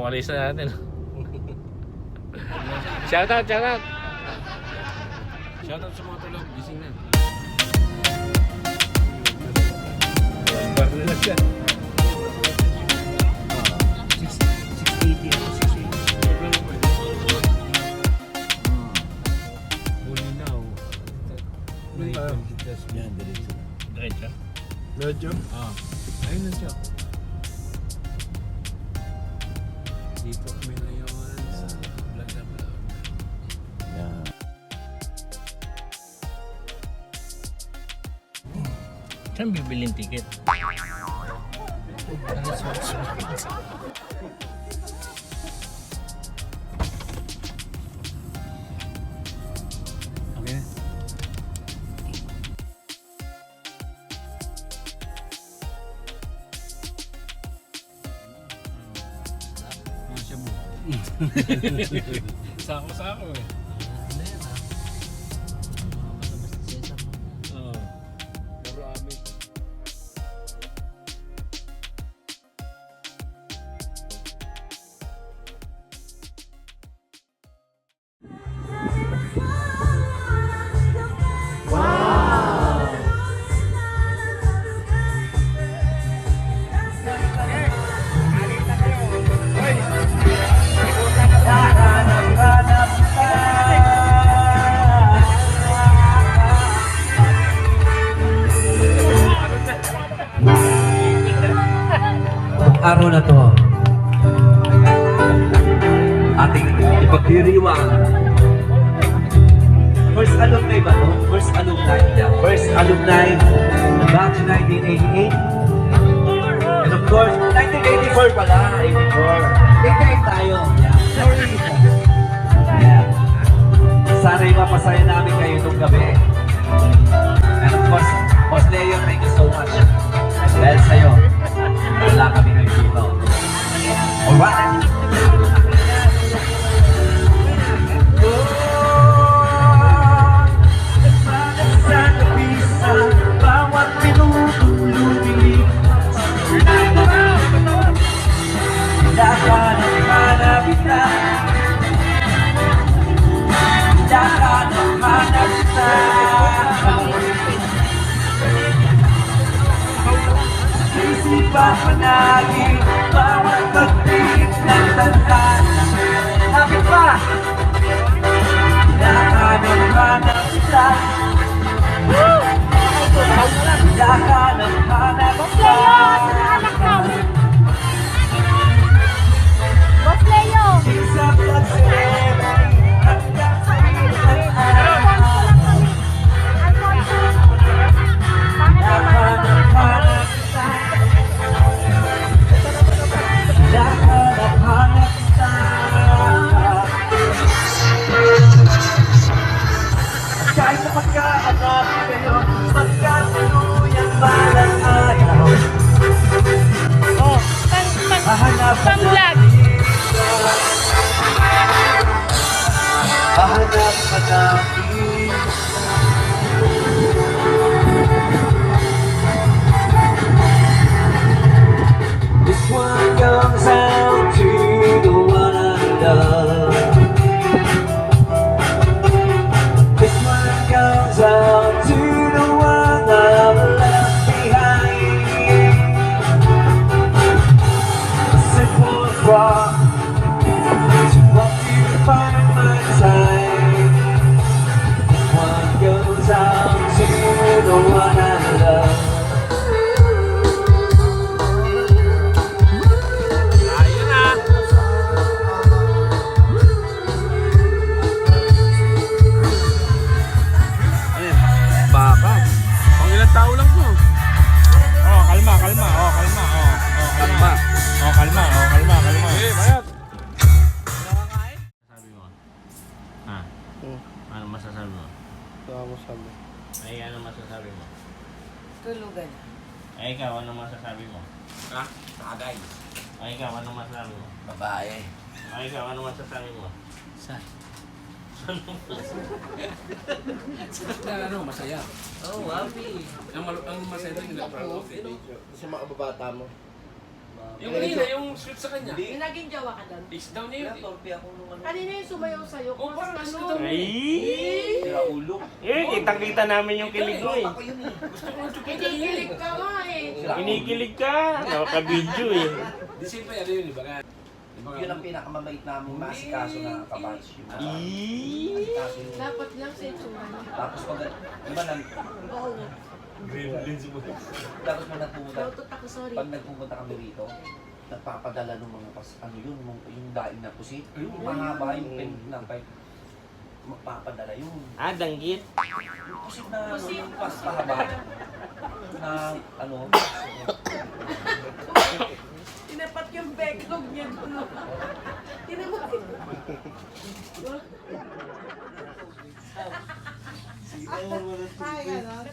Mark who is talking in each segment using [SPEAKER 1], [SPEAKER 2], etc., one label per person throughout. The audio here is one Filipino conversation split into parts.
[SPEAKER 1] Pumalisa natin. Shoutout, shoutout.
[SPEAKER 2] Shoutout sa mga tulog, gising na.
[SPEAKER 1] Bar nila siya.
[SPEAKER 3] 680 ako, 680.
[SPEAKER 2] Bulinaw.
[SPEAKER 3] Yan, diretso na.
[SPEAKER 1] Diretso.
[SPEAKER 2] Medyo? Ayun na siya. Dito kami ngayon sa vlog na vlog.
[SPEAKER 3] Yan.
[SPEAKER 1] Saan bibilin ticket?
[SPEAKER 3] Okay na.
[SPEAKER 2] Masya mo. Sako-sako eh. Oo. Puro amin.
[SPEAKER 4] Araw na to ating ipagdiriwang first alumni ba to? First alumni, yeah. First alumni batch 1988 and of course 1984 pala, 84 tayo, yeah. Yeah. Sana'y mapasaya namin kayo itong gabi and of course Boss Leo, thank you so much dahil sa'yo wala kami ngayon dito. Alright! Sa kabisa, bawat minuto lumili. Dapat ang hanap kita. Dapat ang hanap kita. Isipan managing bawat pagtingin ng tanda. Lapit pa! Dahanap-hanap kita. Dahanap-hanap kita.
[SPEAKER 5] Boss Leo!
[SPEAKER 4] Isa pagsabi hanggang sa dahanap-hanap kita. Dahanap-hanap kita. Kahit na pagkahanap kayo, magkatuluyang balang araw.
[SPEAKER 5] Oh,
[SPEAKER 4] Hahanap ka
[SPEAKER 5] pang-vlog.
[SPEAKER 4] Hahanap ka namin. This one comes out to the one I love. This one comes out to the one I've left behind. A simple thought to what you find my time. This one goes out to the one I love.
[SPEAKER 2] Ayun na! Ayun, baka. Pang ilang tao lang to.
[SPEAKER 1] Oh, kalma, kalma. Oh, kalma. Oh, kalma. Oh, kalma. Oh, kalma, kalma.
[SPEAKER 2] Eh, bayat!
[SPEAKER 1] Sabi mo? Ha? Ano masasabi mo? Ay, ano masasabi mo?
[SPEAKER 6] Tulugan.
[SPEAKER 1] Ay, ikaw, ano masasabi mo?
[SPEAKER 2] Ha? Tagay.
[SPEAKER 1] Ay, ikaw, ano masasabi mo?
[SPEAKER 2] Babae.
[SPEAKER 1] Ay, ikaw, ano masasabi mo?
[SPEAKER 6] Saan?
[SPEAKER 2] Ano, masaya.
[SPEAKER 6] Oh, happy.
[SPEAKER 2] Ang masaya doon yung nag-proud of it.
[SPEAKER 7] Sa mga kababata mo.
[SPEAKER 2] Yung kanina, yung sweet sa kanya.
[SPEAKER 5] May naging jowa ka doon.
[SPEAKER 2] Is down niya yun.
[SPEAKER 4] Torpe ako nung ano.
[SPEAKER 5] Kanina yung sumayaw sa'yo.
[SPEAKER 2] Oh,
[SPEAKER 5] Kung
[SPEAKER 2] parang
[SPEAKER 5] ano.
[SPEAKER 2] gusto daw.
[SPEAKER 1] Ay!
[SPEAKER 4] Sira ulo.
[SPEAKER 1] Kitang-kita namin yung kilig mo eh.
[SPEAKER 4] Ako yun eh.
[SPEAKER 2] Gusto ko ng chupin
[SPEAKER 5] Kinikilig ka nga eh.
[SPEAKER 4] Sira ulo.
[SPEAKER 1] Kinikilig ka. Nakaka-video eh.
[SPEAKER 2] Di same pa yan yun, di ba?
[SPEAKER 4] Yun ang pinakamamait namin masikaso na kabatch. Yung mga
[SPEAKER 1] Ih!
[SPEAKER 4] masikaso yun.
[SPEAKER 5] Dapat lang sa itsura niya.
[SPEAKER 4] Tapos pag, di ba nang,
[SPEAKER 5] Oo nga.
[SPEAKER 4] tapos pag nagpupunta,
[SPEAKER 5] Nautot ako, sorry.
[SPEAKER 4] pag nagpupunta kami rito, nagpapadala ng mga ano yun, yung daing na pusit. Yung mahaba yung pen ng pipe. Magpapadala yun.
[SPEAKER 1] Danggit.
[SPEAKER 4] Yung pusit na ano, yung pas pahaba. Na ano,
[SPEAKER 5] Tinapat yung backlog niya doon. Tinapat.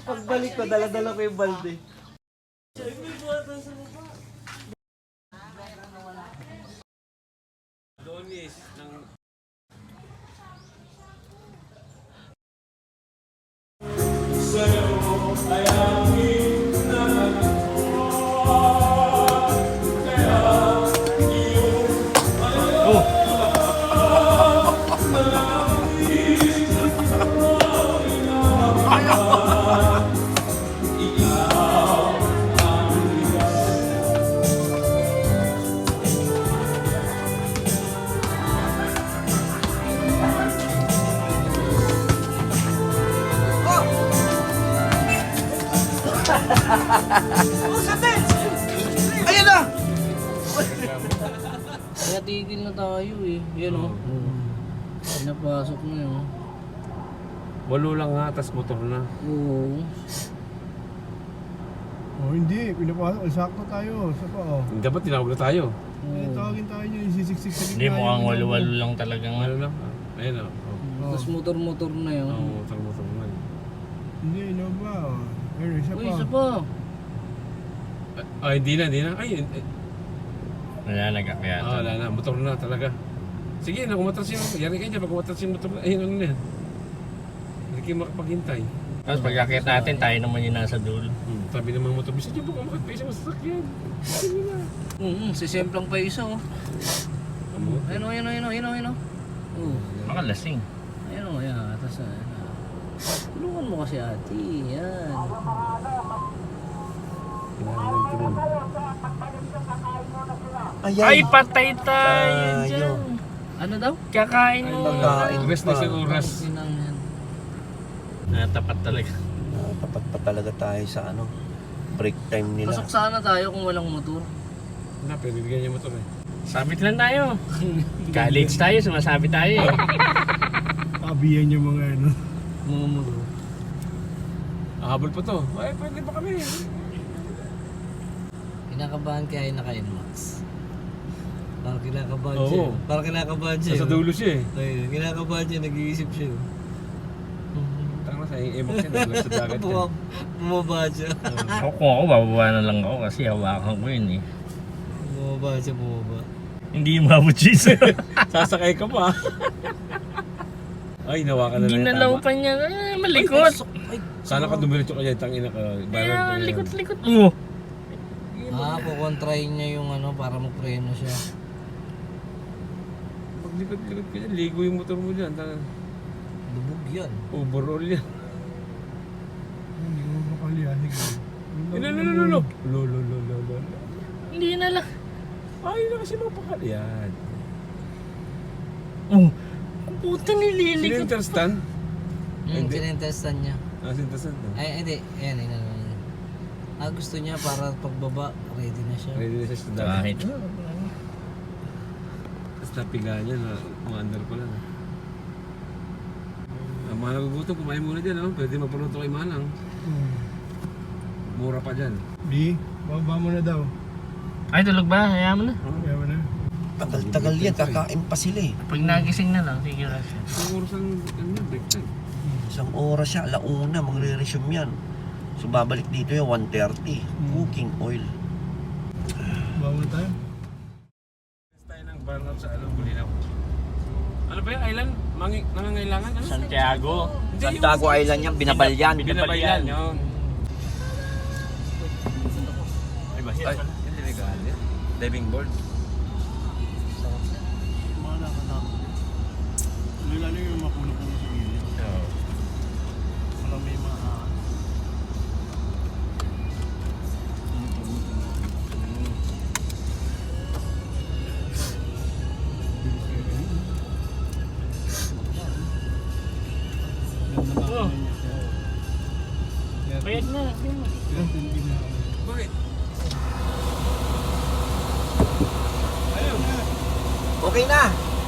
[SPEAKER 3] Pagbalik ko, dala-dala ko yung balde.
[SPEAKER 2] Donis ng...
[SPEAKER 6] Kaya tigil na tayo eh. Yan o. Pinapasok na yun.
[SPEAKER 2] Walo lang nga, tas motor na.
[SPEAKER 6] Oo.
[SPEAKER 7] Oh, hindi. Pinapasok. Sakto tayo. Sa pa, oh.
[SPEAKER 2] Dapat tinawag na tayo.
[SPEAKER 7] Tawagin tayo nyo. Isisiksik sa
[SPEAKER 1] Hindi, mukhang walo-walo lang talagang
[SPEAKER 2] Walo lang. Ayun o.
[SPEAKER 6] Tapos motor-motor na yun.
[SPEAKER 2] Oo, motor na.
[SPEAKER 7] Hindi, no ba? Oh. Pero isa
[SPEAKER 6] Uy,
[SPEAKER 7] pa.
[SPEAKER 6] isa pa.
[SPEAKER 2] Ay, di na. Ay,
[SPEAKER 1] Wala nagkakayatan.
[SPEAKER 2] wala na. Motor na talaga. Sige, nakumatras yung... Yari kayo dyan, pag kumatras yung motor na. Ayun, ano na yan. Hindi kayo makapaghintay.
[SPEAKER 1] Tapos pagkakit natin, tayo naman yung nasa dulo.
[SPEAKER 2] Sabi ng mga motor, bisa dyan po kamakit pa isang sasakyan. Sige na.
[SPEAKER 6] Sisemplang pa isa oh. Ayun o, ayun o, ayun o, ayun o, ayun o. Oo.
[SPEAKER 1] Baka lasing.
[SPEAKER 6] Ayun o, yan. Tapos tulungan mo kasi ate. Yan.
[SPEAKER 1] Ay, patay tayo dyan.
[SPEAKER 6] Ano daw?
[SPEAKER 1] Kakain mo.
[SPEAKER 2] Oras na isang oras.
[SPEAKER 6] Sinang yan.
[SPEAKER 1] Tapat talaga.
[SPEAKER 3] Tapat pa talaga tayo sa ano, break time nila.
[SPEAKER 6] Pasok sana tayo kung walang motor.
[SPEAKER 2] Na, pero bibigyan niya motor eh.
[SPEAKER 1] Sabit lang tayo. College tayo, sumasabit tayo eh.
[SPEAKER 7] Pabiyan yung mga ano.
[SPEAKER 6] Mga motor.
[SPEAKER 2] Habol pa to. Ay, pwede pa kami.
[SPEAKER 6] Kinakabahan kaya yung naka-Nmax. Parang kinakabahan
[SPEAKER 2] Oo.
[SPEAKER 6] siya. Parang kinakabahan siya.
[SPEAKER 2] Sa dulo siya eh.
[SPEAKER 6] Ayun, kinakabahan siya, nag-iisip siya.
[SPEAKER 2] Tanga sa i-emox siya, naglag sa dagat siya.
[SPEAKER 6] Bumaba siya.
[SPEAKER 1] Kung ako, bababa na lang ako kasi hawakan ko yun eh.
[SPEAKER 6] Bumaba siya, bumaba.
[SPEAKER 1] Hindi umabot siya.
[SPEAKER 2] Sasakay ka pa. Ay, nawa ka na
[SPEAKER 1] Hindi
[SPEAKER 2] lang.
[SPEAKER 1] nalaupan niya. Malikot.
[SPEAKER 2] Sana ka dumiretso ka dyan, tangina ka.
[SPEAKER 1] Kaya likot-likot mo.
[SPEAKER 6] Kukontrahin niya yung ano para magpreno siya.
[SPEAKER 2] Pag likot-likot ka dyan, ligo yung motor mo dyan.
[SPEAKER 6] Lubog yan.
[SPEAKER 2] Overall yan.
[SPEAKER 7] Hindi ko makaliyahin.
[SPEAKER 2] Lo.
[SPEAKER 1] Hindi na lang.
[SPEAKER 2] Ay, na kasi mapakalian.
[SPEAKER 1] Oh, puta
[SPEAKER 2] Sino
[SPEAKER 1] nililikot.
[SPEAKER 2] yung terstan? Hindi.
[SPEAKER 6] Sinintestan niya.
[SPEAKER 2] Terstan.
[SPEAKER 6] Ay, hindi. Ayan, ayan. Gusto niya para pagbaba, ready na siya.
[SPEAKER 2] Ready na siya sa dagat.
[SPEAKER 1] Kahit.
[SPEAKER 2] Tapos napiga niya na umaandar ko lang. Mga nagugutom, kumain muna dyan. Oh. Pwede mapaluto kay Manang. Mura pa dyan.
[SPEAKER 7] Di, bababa mo na daw.
[SPEAKER 1] Ay, tulog ba? Hayaan mo na.
[SPEAKER 7] Kaya mo na.
[SPEAKER 3] Tagal-tagal yan, kakain pa sila eh.
[SPEAKER 1] Pag nagising na lang, sige lang siya.
[SPEAKER 2] Ang oras ang break time.
[SPEAKER 3] Isang oras siya, alauna, magre-resume yan. So babalik dito yung 1:30, cooking oil.
[SPEAKER 7] Bababa mo na tayo.
[SPEAKER 2] Tayo ng burnout sa Bulinaw. Ano ba yung island? Nangangailangan? Ano?
[SPEAKER 1] Santiago.
[SPEAKER 2] Hindi,
[SPEAKER 3] Santiago Island yan, binabalyan.
[SPEAKER 2] Binabalyan yun.
[SPEAKER 1] Ay, ba?
[SPEAKER 2] Ay, hindi legal yan. Diving board.
[SPEAKER 7] Mga nakatakot. Lalo yung mapuno-puno sa gilid.
[SPEAKER 2] Oo.
[SPEAKER 7] Walang may mga...
[SPEAKER 1] Bayad na.
[SPEAKER 2] Bakit?
[SPEAKER 3] Okay na!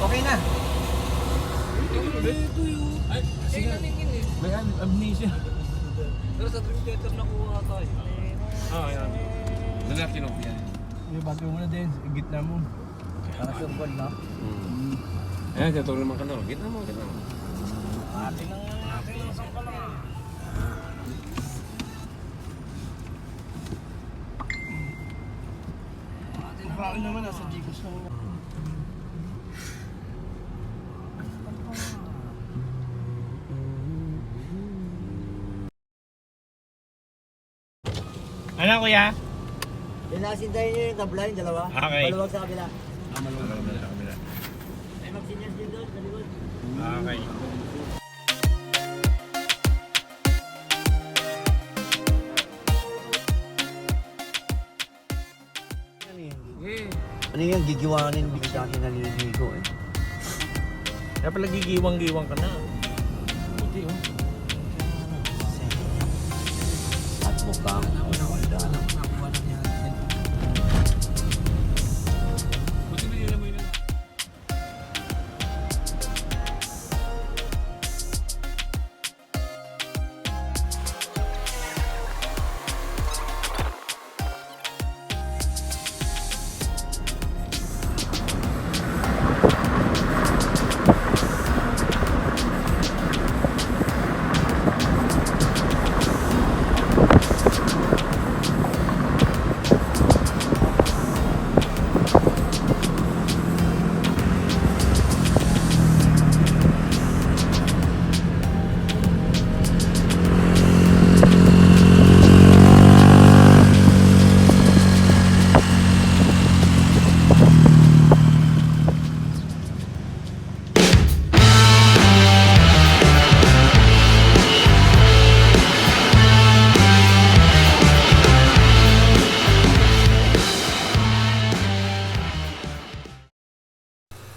[SPEAKER 3] Okay na!
[SPEAKER 2] Ay, sige. May amnesia.
[SPEAKER 6] Pero sa Dream Theater nakuha tayo.
[SPEAKER 2] Yan. Lalaki no yan.
[SPEAKER 7] Yung bago mo na din, sa gitna mo.
[SPEAKER 6] Para survival na.
[SPEAKER 2] Ayan, tinaturo naman ka na. Gitna mo.
[SPEAKER 6] Ate lang sa pala.
[SPEAKER 7] Bakit naman nasa Gcos lang.
[SPEAKER 1] Ano kuya?
[SPEAKER 3] Pinasintayin niyo yung tabla, yung dalawa.
[SPEAKER 1] Okay.
[SPEAKER 3] Maluwag sa kabila.
[SPEAKER 2] Kamila.
[SPEAKER 3] Ay, mag-seniors din doon, sa likod.
[SPEAKER 1] Okay.
[SPEAKER 2] Yeah.
[SPEAKER 3] Ano yung gigiwanin bigla akin naliligo eh.
[SPEAKER 1] Kaya pala gigiwang-giwang ka na.
[SPEAKER 2] Buti oh.
[SPEAKER 3] At mukhang wala.
[SPEAKER 2] Buti ba nila mo yun?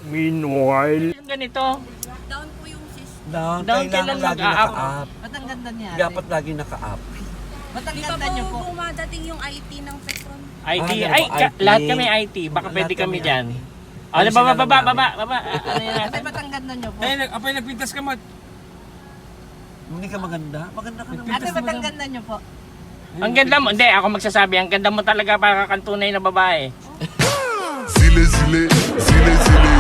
[SPEAKER 1] Meanwhile, yung ganito.
[SPEAKER 5] Down po yung system.
[SPEAKER 3] Down,
[SPEAKER 1] Down
[SPEAKER 3] kailangan
[SPEAKER 1] kailan
[SPEAKER 3] lagi
[SPEAKER 1] mag-a-up?
[SPEAKER 3] naka-up.
[SPEAKER 6] Ba't ang ganda niya?
[SPEAKER 3] Dapat lagi naka-up.
[SPEAKER 6] Ba't ang
[SPEAKER 5] Dito
[SPEAKER 6] ganda niyo po?
[SPEAKER 5] po bumadating yung IT ng Petron.
[SPEAKER 1] IT.
[SPEAKER 3] ganun
[SPEAKER 1] Ay,
[SPEAKER 3] ba? IT?
[SPEAKER 1] lahat kami IT. Baka
[SPEAKER 3] Lahat
[SPEAKER 1] pwede kami
[SPEAKER 3] kami
[SPEAKER 1] dyan.
[SPEAKER 3] IT.
[SPEAKER 1] Ano,
[SPEAKER 3] Ano sila
[SPEAKER 1] baba.
[SPEAKER 3] namin?
[SPEAKER 1] Ano yan
[SPEAKER 6] Ate,
[SPEAKER 1] natin?
[SPEAKER 6] ba't ang ganda niyo po?
[SPEAKER 2] Apay nagpintas ka mat.
[SPEAKER 3] Hindi ka maganda? Maganda ka naman.
[SPEAKER 6] Ate, ba't ang ganda niyo po?
[SPEAKER 1] Ang ganda mo. Hindi, ako magsasabi. Ang ganda mo talaga para kang tunay na babae.
[SPEAKER 8] Zile, zile, zile, zile.